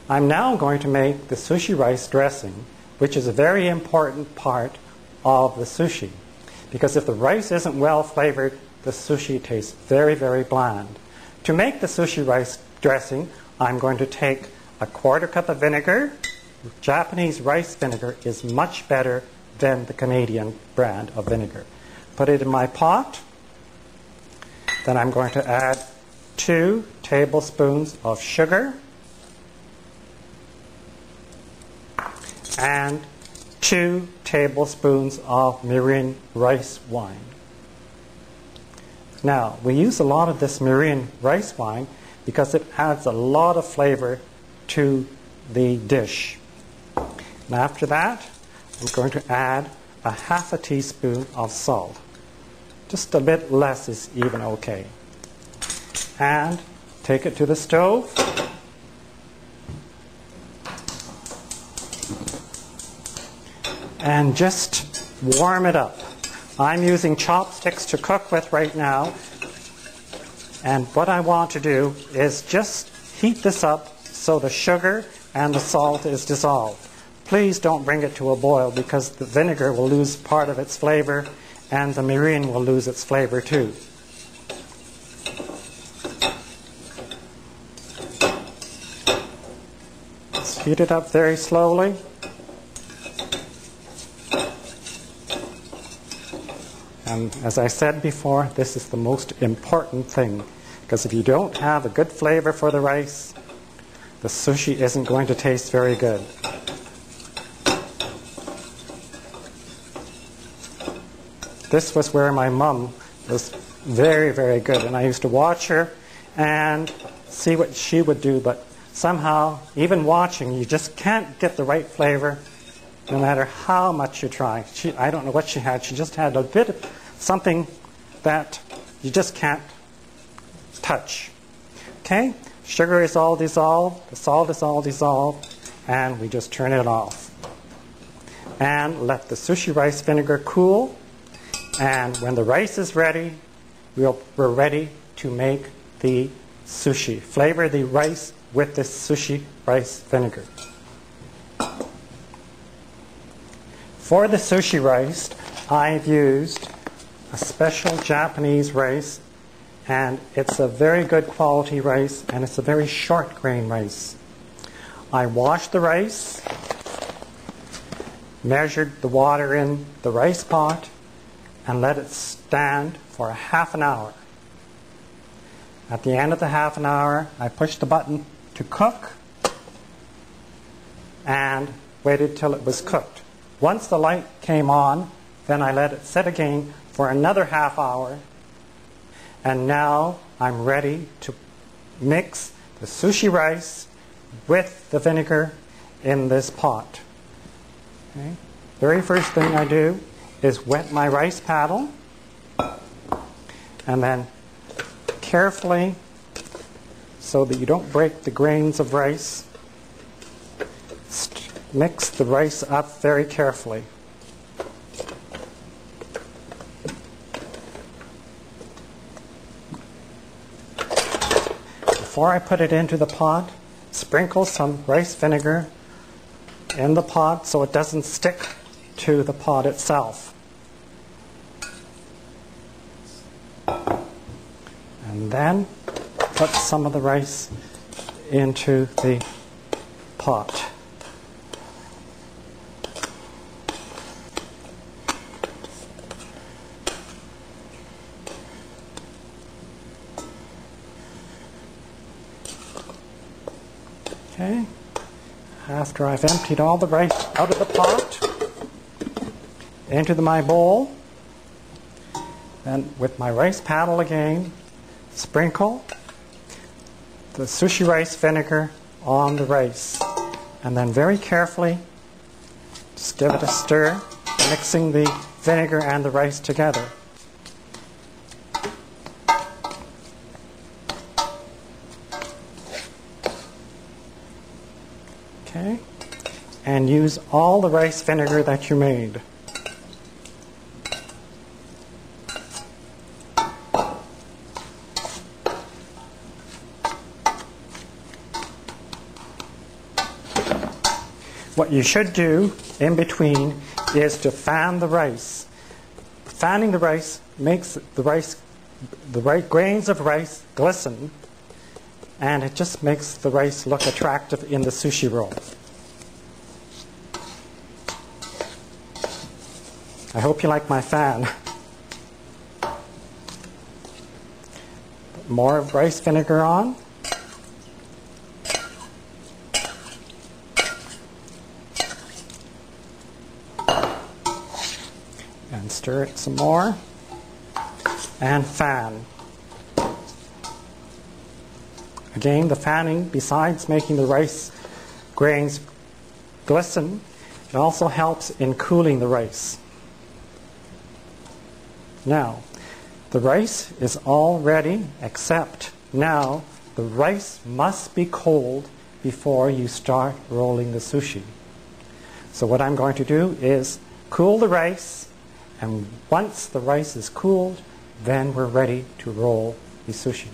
I'm now going to make the sushi rice dressing, which is a very important part of the sushi. Because if the rice isn't well flavored, the sushi tastes very, very bland. To make the sushi rice dressing, I'm going to take a 1/4 cup of vinegar. Japanese rice vinegar is much better than the Canadian brand of vinegar. Put it in my pot. Then I'm going to add 2 tablespoons of sugar and 2 tablespoons of mirin rice wine. Now, we use a lot of this mirin rice wine because it adds a lot of flavor to the dish. And after that, I'm going to add a 1/2 teaspoon of salt. Just a bit less is even okay. And take it to the stove. And just warm it up. I'm using chopsticks to cook with right now. And what I want to do is just heat this up so the sugar and the salt is dissolved. Please don't bring it to a boil because the vinegar will lose part of its flavor and the mirin will lose its flavor too. Just heat it up very slowly. And as I said before, this is the most important thing, because if you don't have a good flavor for the rice, the sushi isn't going to taste very good. This was where my mom was very, very good, and I used to watch her and see what she would do, but somehow, even watching, you just can't get the right flavor no matter how much you try. I don't know what she had. She just had a bit of something that you just can't touch. Okay? Sugar is all dissolved. The salt is all dissolved. And we just turn it off. And let the sushi rice vinegar cool. And when the rice is ready, we're ready to make the sushi. Flavor the rice with this sushi rice vinegar. For the sushi rice, I've used a special Japanese rice, and it's a very good quality rice, and it's a very short grain rice. I washed the rice, measured the water in the rice pot, and let it stand for a 1/2 hour. At the end of the 1/2 hour, I pushed the button to cook and waited till it was cooked. Once the light came on, then I let it sit again for another 1/2 hour. And now I'm ready to mix the sushi rice with the vinegar in this pot. Okay. Very first thing I do is wet my rice paddle, and then carefully, so that you don't break the grains of rice, mix the rice up very carefully. Before I put it into the pot, sprinkle some rice vinegar in the pot so it doesn't stick to the pot itself. And then put some of the rice into the pot. Okay. After I've emptied all the rice out of the pot into my bowl, then with my rice paddle again, sprinkle the sushi rice vinegar on the rice, and then very carefully just give it a stir, mixing the vinegar and the rice together. Okay, and use all the rice vinegar that you made. what you should do in between is to fan the rice. Fanning the rice makes the right grains of rice glisten, and it just makes the rice look attractive in the sushi roll. I hope you like my fan. More rice vinegar on. And stir it some more. And fan. Again, the fanning, besides making the rice grains glisten, it also helps in cooling the rice. Now, the rice is all ready, except now the rice must be cold before you start rolling the sushi. So what I'm going to do is cool the rice, and once the rice is cooled, then we're ready to roll the sushi.